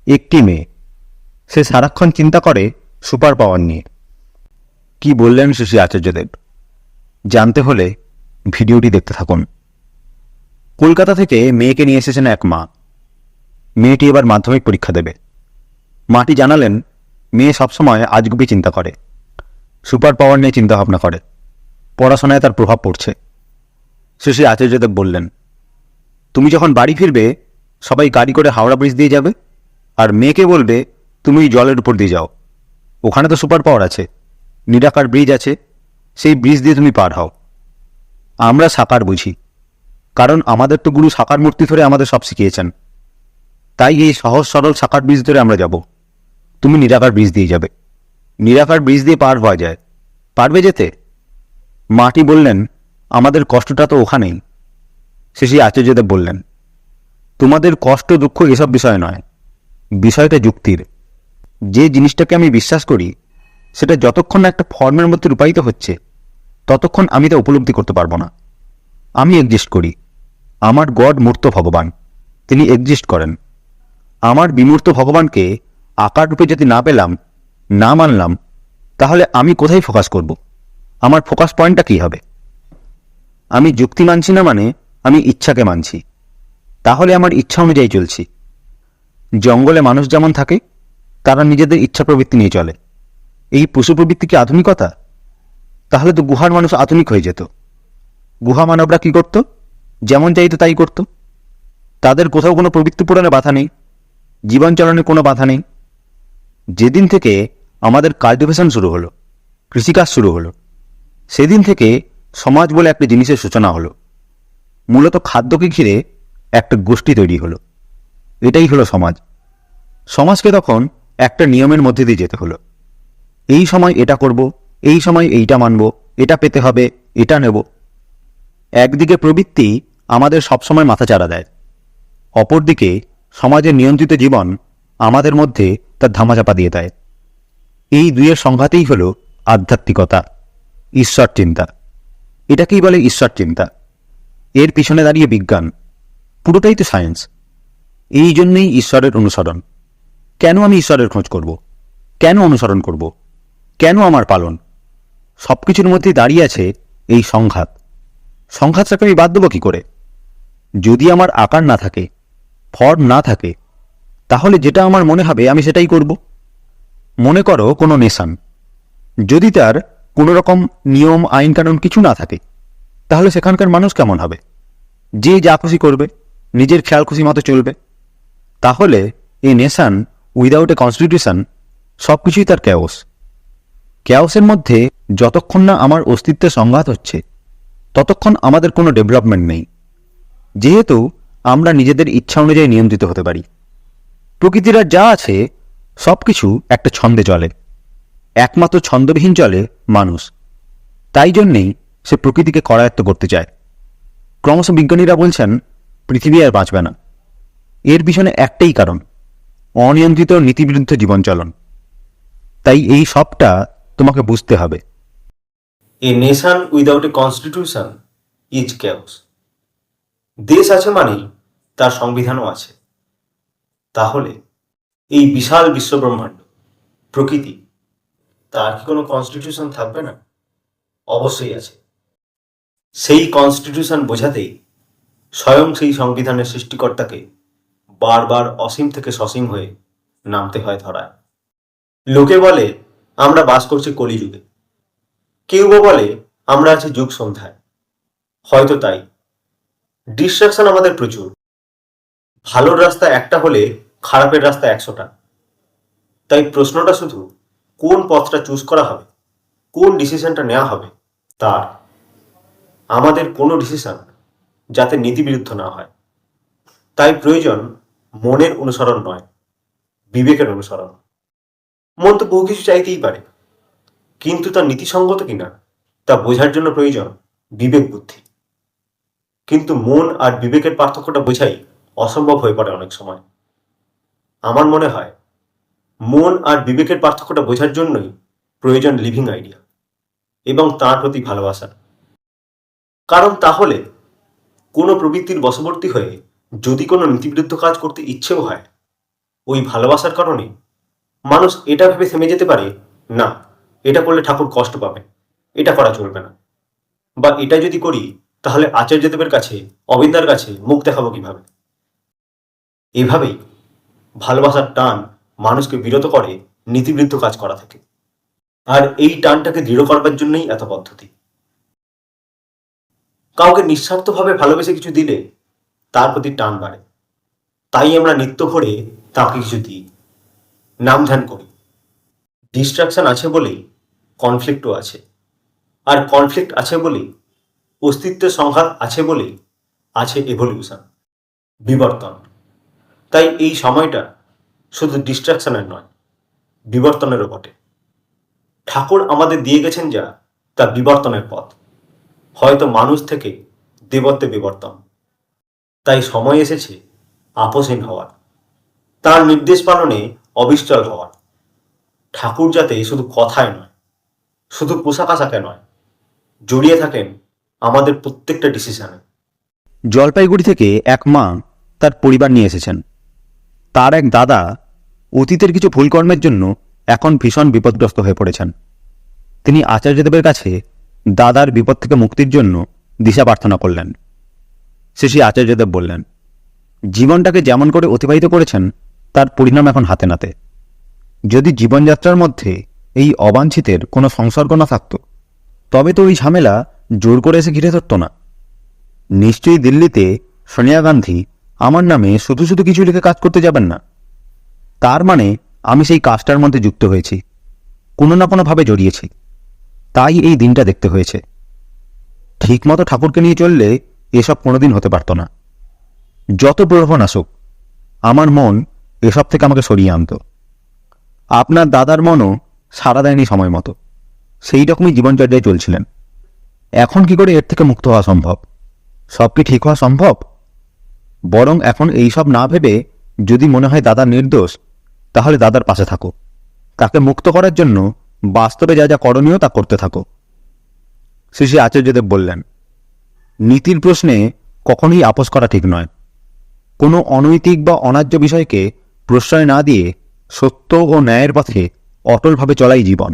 একটি মেয়ে, সে সারাক্ষণ চিন্তা করে সুপার পাওয়ার নিয়ে। কি বললেন শ্রী আচার্যদেব জানতে হলে ভিডিওটি দেখতে থাকুন। কলকাতা থেকে মেয়েকে নিয়ে এসেছেন এক মা। মেয়েটি এবার মাধ্যমিক পরীক্ষা দেবে। মাটি জানালেন মেয়ে সবসময় আজগুবি চিন্তা করে, সুপার পাওয়ার নিয়ে চিন্তাভাবনা করে, পড়াশোনায় তার প্রভাব পড়ছে। শ্রী আচার্যদেব বললেন, তুমি যখন বাড়ি ফিরবে সবাই গাড়ি করে হাওড়া ব্রিজ দিয়ে যাবে, আর মেয়েকে বলবে তুমি জলের উপর দিয়ে যাও, ওখানে তো সুপার পাওয়ার আছে, নিরাকার ব্রিজ আছে, সেই ব্রিজ দিয়ে তুমি পার হও। আমরা সাকার বুঝি, কারণ আমাদের তো গুরু সাকার মূর্তি ধরে আমাদের সব শিখিয়েছেন। তাই এই সহজ সরল সাকার ব্রিজ ধরে আমরা যাব, তুমি নিরাকার ব্রিজ দিয়ে যাবে। নিরাকার ব্রিজ দিয়ে পার হওয়া যায়, পারবে যেতে? মাটি বললেন, আমাদের কষ্টটা তো ওখানেই। শ্রী আচার্যদেব বললেন, তোমাদের কষ্ট দুঃখ এসব বিষয় নয়, বিষয়টা যুক্তির। যে জিনিসটাকে আমি বিশ্বাস করি সেটা যতক্ষণ না একটা ফর্মের মধ্যে রূপায়িত হচ্ছে ততক্ষণ আমি তা উপলব্ধি করতে পারবো না। আমি এক্সিস্ট করি, আমার গড মূর্ত ভগবান, তিনি এক্সিস্ট করেন। আমার বিমূর্ত ভগবানকে আকার রূপে যদি না পেলাম, না মানলাম, তাহলে আমি কোথায় ফোকাস করব? আমার ফোকাস পয়েন্টটা কী হবে? আমি যুক্তি মানছি না মানে আমি ইচ্ছাকে মানছি, তাহলে আমার ইচ্ছা অনুযায়ী চলছি। জঙ্গলে মানুষ যেমন থাকে তারা নিজেদের ইচ্ছা প্রবৃত্তি নিয়ে চলে। এই পশু প্রবৃত্তি কি আধুনিকতা? তাহলে তো গুহার মানুষ আধুনিক হয়ে যেত। গুহা মানবরা কি করত? যেমন চাইতো তাই করত। তাদের কোথাও কোনো প্রবৃত্তি পূরণে বাধা নেই, জীবন চালনে কোনো বাধা নেই। যেদিন থেকে আমাদের কাল্টিভেশন শুরু হলো, কৃষিকাজ শুরু হলো, সেদিন থেকে সমাজ বলে একটা জিনিসের সূচনা হলো। মূলত খাদ্যকে ঘিরে একটা গোষ্ঠী তৈরি হলো, এটাই হলো সমাজ। সমাজকে তখন একটা নিয়মের মধ্যে দিয়ে যেতে হলো। এই সময় এটা করব, এই সময় এইটা মানব, এটা পেতে হবে, এটা নেব। একদিকে প্রবৃত্তি আমাদের সবসময় মাথাচাড়া দেয়, অপরদিকে সমাজের নিয়ন্ত্রিত জীবন আমাদের মধ্যে তার ধামাচাপা দিয়ে দেয়। এই দুইয়ের সংঘাতেই হল আধ্যাত্মিকতা, ঈশ্বর চিন্তা। এটাকেই বলে ঈশ্বর চিন্তা। এর পিছনে দাঁড়িয়ে বিজ্ঞান, পুরোটাই তো সায়েন্স। এই জন্যই ঈশ্বরের অনুসরণ। কেন আমি ঈশ্বরের খোঁজ করব? কেন অনুসরণ করব? কেন আমার পালন? সব কিছুর মধ্যেই দাঁড়িয়ে আছে এই সংঘাত। সংঘাতটাকে আমি বাদ দেবো কী করে? যদি আমার আকার না থাকে, ফর্ম না থাকে, তাহলে যেটা আমার মনে হবে আমি সেটাই করব। মনে করো কোনো নেশন, যদি তার কোনো রকম নিয়ম আইন কানুন কিছু না থাকে, তাহলে সেখানকার মানুষ কেমন হবে? যে যা খুশি করবে, নিজের খেয়াল খুশি মতো চলবে। তাহলে এই নেশন উইদাউট এ কনস্টিটিউশন সব কিছুই তার ক্যাওস। ক্যাওসের মধ্যে যতক্ষণ না আমার অস্তিত্বের সংঘাত হচ্ছে ততক্ষণ আমাদের কোনো ডেভেলপমেন্ট নেই, যেহেতু আমরা নিজেদের ইচ্ছা অনুযায়ী নিয়ন্ত্রিত হতে পারি। প্রকৃতির আর যা আছে সব কিছু একটা ছন্দে চলে, একমাত্র ছন্দবিহীন চলে মানুষ। তাই জন্যেই সে প্রকৃতিকে করায়ত্ত করতে চায়। ক্রমশ বিজ্ঞানীরা বলছেন পৃথিবী আর বাঁচবে না। এর পিছনে একটাই কারণ, অনিয়ন্ত্রিত নীতিবিরুদ্ধ জীবনচলন। তাই এই সবটা তোমাকে বুঝতে হবে। A nation without a constitution is chaos. দেশ আছে মানেই তার সংবিধানও আছে। তাহলে এই বিশাল বিশ্বব্রহ্মাণ্ড, প্রকৃতি, তার কি কোনো কনস্টিটিউশন থাকবে না? অবশ্যই আছে। সেই কনস্টিটিউশন বোঝাতেই স্বয়ং সেই সংবিধানের সৃষ্টিকর্তাকে বারবার অসীম থেকে সসীম হয়ে নামতে হয় ধরায়। লোকে বলে আমরা বাস করছি কলিযুগে, কেউ বা বলে আমরা আছি যুগ সন্ধ্যায়। হয়তো তাই। ডিস্ট্রাকশন আমাদের প্রচুর। ভালোর রাস্তা একটা হলে খারাপের রাস্তা 100টা। তাই প্রশ্নটা শুধু কোন পথটা চুজ করা হবে, কোন ডিসিশনটা নেওয়া হবে তার। আমাদের কোনো ডিসিশন যাতে নীতিবিরুদ্ধ না হয়। তাই প্রয়োজন মনের অনুসরণ নয়, বিবেকের অনুসরণ। মন তো বহু কিছু চাইতেই পারে, কিন্তু তা নীতিসঙ্গত কিনা তা বোঝার জন্য প্রয়োজন বিবেক বুদ্ধি। কিন্তু মন আর বিবেকের পার্থক্যটা বোঝাই অসম্ভব হয়ে পড়ে অনেক সময়। আমার মনে হয় মন আর বিবেকের পার্থক্যটা বোঝার জন্যই প্রয়োজন লিভিং আইডিয়া এবং তার প্রতি ভালোবাসা। কারণ তাহলে কোনো প্রবৃত্তির বশবর্তী হয়ে যদি কোনো নীতিবিরুদ্ধ কাজ করতে ইচ্ছেও হয়, ওই ভালোবাসার কারণে মানুষ এটা ভেবে থেমে যেতে পারে, না এটা করলে ঠাকুর কষ্ট পাবে, এটা করা চলবে না, বা এটা যদি করি তাহলে আচার্যদেবের কাছে, অবিন্দার কাছে মুখ দেখাবো কিভাবে। এভাবেই ভালোবাসার টান মানুষকে বিরত করে নীতিবিরুদ্ধ কাজ করা থেকে। আর এই টানটাকে দৃঢ় করবার জন্যই এত পদ্ধতি। কাউকে নিঃস্বার্থভাবে ভালোবেসে কিছু দিলে তার প্রতি টান বাড়ে, তাই আমরা নিত্য ভরে তাকে কিছু দিই, নাম ধ্যান করি। ডিস্ট্রাকশন আছে বলেই কনফ্লিক্টও আছে, আর কনফ্লিক্ট আছে বলেই, অস্তিত্বের সংঘাত আছে বলেই আছে এভলিউশন, বিবর্তন। তাই এই সময়টা শুধু ডিস্ট্রাকশনের নয়, বিবর্তনেরও বটে। ঠাকুর আমাদের দিয়ে গেছেন যা, তা বিবর্তনের পথ, হয়তো মানুষ থেকে দেবত্বে বিবর্তন। তাই সময় এসেছে আপোষহীন হওয়ার, তার নির্দেশ পালনে অবিচল হওয়ার। ঠাকুর যাতে শুধু কথায় নয়, শুধু পোশাক আশাকে নয়, জড়িয়ে থাকেন আমাদের প্রত্যেকটা ডিসিশনে। জলপাইগুড়ি থেকে এক মা তার পরিবার নিয়ে এসেছেন। তার এক দাদা অতীতের কিছু ভুলকর্মের জন্য এখন ভীষণ বিপদগ্রস্ত হয়ে পড়েছেন। তিনি আচার্যদেবের কাছে দাদার বিপদ থেকে মুক্তির জন্য দিশা প্রার্থনা করলেন। শ্রী আচার্যদেব বললেন, জীবনটাকে যেমন করে অতিবাহিত করেছেন তার পরিণাম এখন হাতে নাতে। যদি জীবনযাত্রার মধ্যে এই অবাঞ্ছিতের কোনো সংসর্গ না থাকত, তবে তো ওই ঝামেলা জোর করে এসে ঘিরে ধরত না। নিশ্চয়ই দিল্লিতে সোনিয়া গান্ধী আমার নামে শুধু শুধু কিছু লিখে কাজ করতে যাবেন না। তার মানে আমি সেই কাজটার মধ্যে যুক্ত হয়েছি, কোনো না কোনোভাবে জড়িয়েছি, তাই এই দিনটা দেখতে হয়েছে। ঠিকমতো ঠাকুরকে নিয়ে চললে এসব কোনোদিন হতে পারত না। যত প্রলোভন আসুক, আমার মন এসব থেকে আমাকে সরিয়ে আনত। আপনার দাদার মনও সাড়া দেয়নি সময় মতো, সেই রকমই জীবনচর্যায় চলছিলেন। এখন কি করে এর থেকে মুক্ত হওয়া সম্ভব? সব কি ঠিক হওয়া সম্ভব? বরং এখন এইসব না ভেবে যদি মনে হয় দাদা নির্দোষ, তাহলে দাদার পাশে থাকো, তাকে মুক্ত করার জন্য বাস্তবে যা যা করণীয় তা করতে থাকো। শ্রী আচার্যদেব বললেন, নীতির প্রশ্নে কখনোই আপোষ করা ঠিক নয়। কোনো অনৈতিক বা অন্যায্য বিষয়কে প্রশ্রয় না দিয়ে সত্য ও ন্যায়ের পথে অটলভাবে চলাই জীবন।